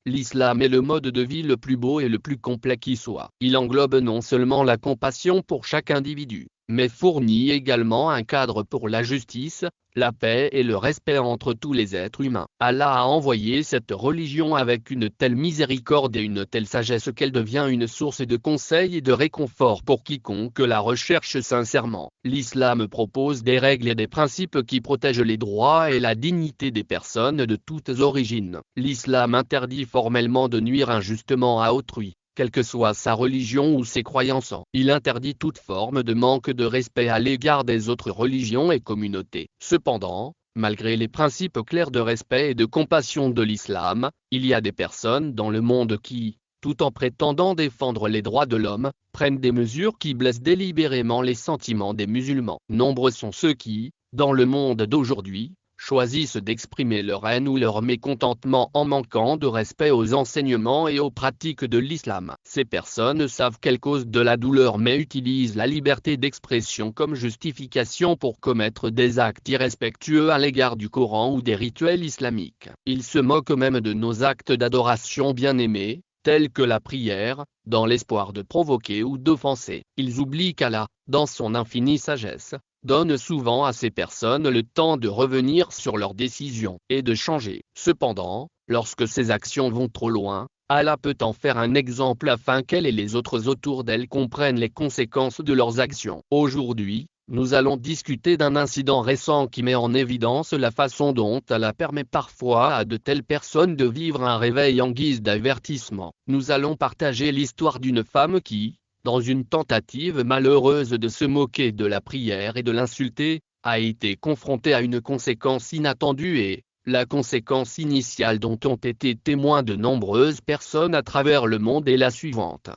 L'islam est le mode de vie le plus beau et le plus complet qui soit. Il englobe non seulement la compassion pour chaque individu, mais fournit également un cadre pour la justice, la paix et le respect entre tous les êtres humains. Allah a envoyé cette religion avec une telle miséricorde et une telle sagesse qu'elle devient une source de conseil et de réconfort pour quiconque la recherche sincèrement. L'islam propose des règles et des principes qui protègent les droits et la dignité des personnes de toutes origines. L'islam interdit formellement de nuire injustement à autrui, quelle que soit sa religion ou ses croyances. Il interdit toute forme de manque de respect à l'égard des autres religions et communautés. Cependant, malgré les principes clairs de respect et de compassion de l'islam, il y a des personnes dans le monde qui, tout en prétendant défendre les droits de l'homme, prennent des mesures qui blessent délibérément les sentiments des musulmans. Nombreux sont ceux qui, dans le monde d'aujourd'hui, choisissent d'exprimer leur haine ou leur mécontentement en manquant de respect aux enseignements et aux pratiques de l'islam. Ces personnes savent qu'elles causent de la douleur mais utilisent la liberté d'expression comme justification pour commettre des actes irrespectueux à l'égard du Coran ou des rituels islamiques. Ils se moquent même de nos actes d'adoration bien-aimés, tels que la prière, dans l'espoir de provoquer ou d'offenser. Ils oublient qu'Allah, dans son infinie sagesse, donne souvent à ces personnes le temps de revenir sur leurs décisions et de changer. Cependant, lorsque ces actions vont trop loin, Allah peut en faire un exemple afin qu'elle et les autres autour d'elle comprennent les conséquences de leurs actions. Aujourd'hui, nous allons discuter d'un incident récent qui met en évidence la façon dont Allah permet parfois à de telles personnes de vivre un réveil en guise d'avertissement. Nous allons partager l'histoire d'une femme qui, dans une tentative malheureuse de se moquer de la prière et de l'insulter, a été confrontée à une conséquence inattendue et, la conséquence initiale dont ont été témoins de nombreuses personnes à travers le monde est la suivante.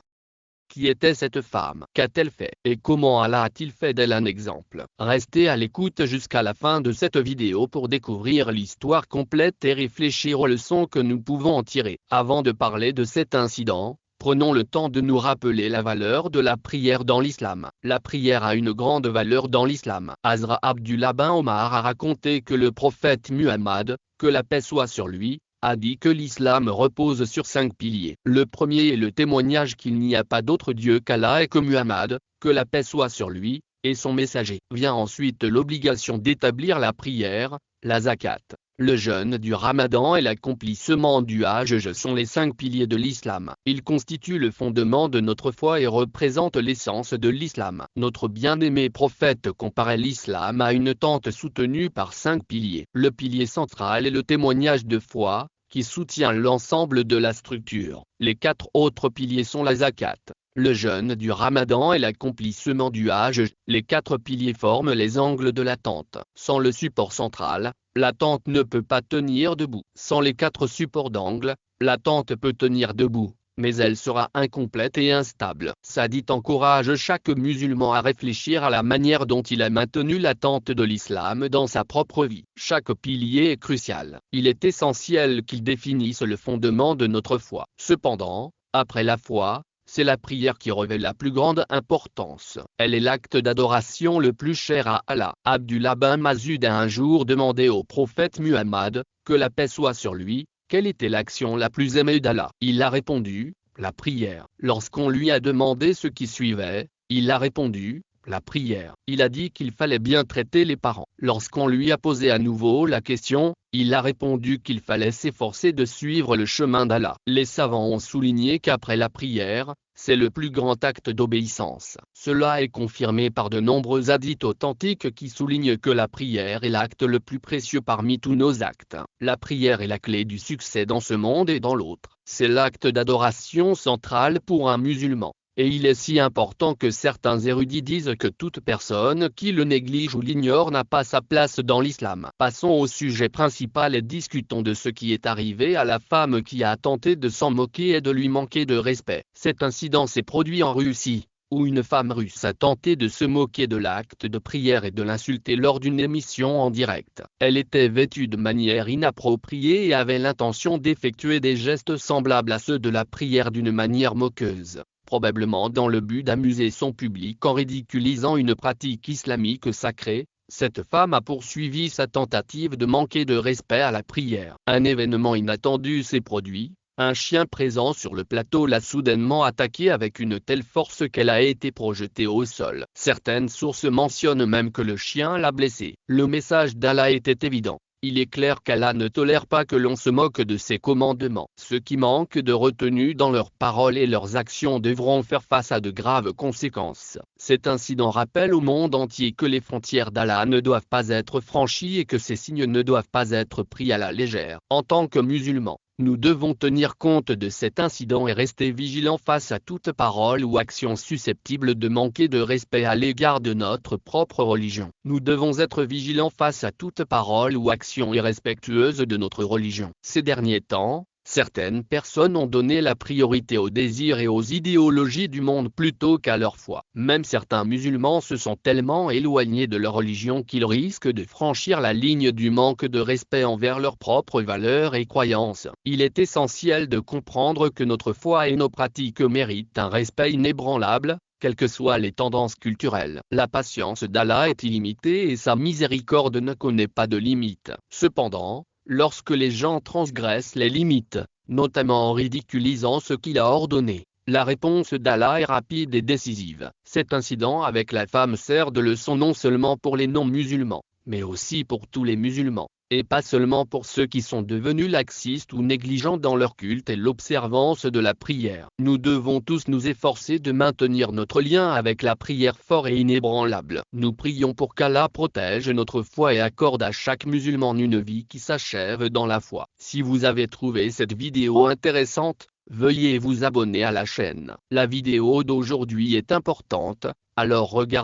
Qui était cette femme? Qu'a-t-elle fait? Et comment Allah a-t-il fait d'elle un exemple? Restez à l'écoute jusqu'à la fin de cette vidéo pour découvrir l'histoire complète et réfléchir aux leçons que nous pouvons en tirer. Avant de parler de cet incident, prenons le temps de nous rappeler la valeur de la prière dans l'islam. La prière a une grande valeur dans l'islam. Hazrat Abdullah bin Omar a raconté que le prophète Muhammad, que la paix soit sur lui, a dit que l'islam repose sur 5 piliers. Le premier est le témoignage qu'il n'y a pas d'autre Dieu qu'Allah et que Muhammad, que la paix soit sur lui, et son messager. Vient ensuite l'obligation d'établir la prière, la zakat, le jeûne du ramadan et l'accomplissement du hajj sont les 5 piliers de l'islam. Ils constituent le fondement de notre foi et représentent l'essence de l'islam. Notre bien-aimé prophète comparait l'islam à une tente soutenue par 5 piliers. Le pilier central est le témoignage de foi, qui soutient l'ensemble de la structure. Les 4 autres piliers sont la zakat, le jeûne du ramadan et l'accomplissement du hajj. Les 4 piliers forment les angles de la tente. Sans le support central, la tente ne peut pas tenir debout. Sans les 4 supports d'angle, la tente peut tenir debout, mais elle sera incomplète et instable. Ça dit encourage chaque musulman à réfléchir à la manière dont il a maintenu la tente de l'islam dans sa propre vie. Chaque pilier est crucial. Il est essentiel qu'il définisse le fondement de notre foi. Cependant, après la foi, c'est la prière qui revêt la plus grande importance. Elle est l'acte d'adoration le plus cher à Allah. Abdullah bin Mas'ud a un jour demandé au prophète Muhammad, que la paix soit sur lui, quelle était l'action la plus aimée d'Allah? Il a répondu, la prière. Lorsqu'on lui a demandé ce qui suivait, il a répondu, la prière. Il a dit qu'il fallait bien traiter les parents. Lorsqu'on lui a posé à nouveau la question, il a répondu qu'il fallait s'efforcer de suivre le chemin d'Allah. Les savants ont souligné qu'après la prière, c'est le plus grand acte d'obéissance. Cela est confirmé par de nombreux hadiths authentiques qui soulignent que la prière est l'acte le plus précieux parmi tous nos actes. La prière est la clé du succès dans ce monde et dans l'autre. C'est l'acte d'adoration central pour un musulman. Et il est si important que certains érudits disent que toute personne qui le néglige ou l'ignore n'a pas sa place dans l'islam. Passons au sujet principal et discutons de ce qui est arrivé à la femme qui a tenté de s'en moquer et de lui manquer de respect. Cet incident s'est produit en Russie, où une femme russe a tenté de se moquer de l'acte de prière et de l'insulter lors d'une émission en direct. Elle était vêtue de manière inappropriée et avait l'intention d'effectuer des gestes semblables à ceux de la prière d'une manière moqueuse, probablement dans le but d'amuser son public en ridiculisant une pratique islamique sacrée. Cette femme a poursuivi sa tentative de manquer de respect à la prière. Un événement inattendu s'est produit, Un chien présent sur le plateau l'a soudainement attaqué avec une telle force qu'elle a été projetée au sol. Certaines sources mentionnent même que le chien l'a blessée. Le message d'Allah était évident. Il est clair qu'Allah ne tolère pas que l'on se moque de ses commandements. Ceux qui manquent de retenue dans leurs paroles et leurs actions devront faire face à de graves conséquences. Cet incident rappelle au monde entier que les frontières d'Allah ne doivent pas être franchies et que ces signes ne doivent pas être pris à la légère. En tant que musulmans, nous devons tenir compte de cet incident et rester vigilants face à toute parole ou action susceptible de manquer de respect à l'égard de notre propre religion. Nous devons être vigilants face à toute parole ou action irrespectueuse de notre religion. Ces derniers temps, certaines personnes ont donné la priorité aux désirs et aux idéologies du monde plutôt qu'à leur foi. Même certains musulmans se sont tellement éloignés de leur religion qu'ils risquent de franchir la ligne du manque de respect envers leurs propres valeurs et croyances. Il est essentiel de comprendre que notre foi et nos pratiques méritent un respect inébranlable, quelles que soient les tendances culturelles. La patience d'Allah est illimitée et sa miséricorde ne connaît pas de limite. Cependant, lorsque les gens transgressent les limites, notamment en ridiculisant ce qu'il a ordonné, la réponse d'Allah est rapide et décisive. Cet incident avec la femme sert de leçon non seulement pour les non-musulmans, mais aussi pour tous les musulmans, et pas seulement pour ceux qui sont devenus laxistes ou négligents dans leur culte et l'observance de la prière. Nous devons tous nous efforcer de maintenir notre lien avec la prière fort et inébranlable. Nous prions pour qu'Allah protège notre foi et accorde à chaque musulman une vie qui s'achève dans la foi. Si vous avez trouvé cette vidéo intéressante, veuillez vous abonner à la chaîne. La vidéo d'aujourd'hui est importante, alors regardez.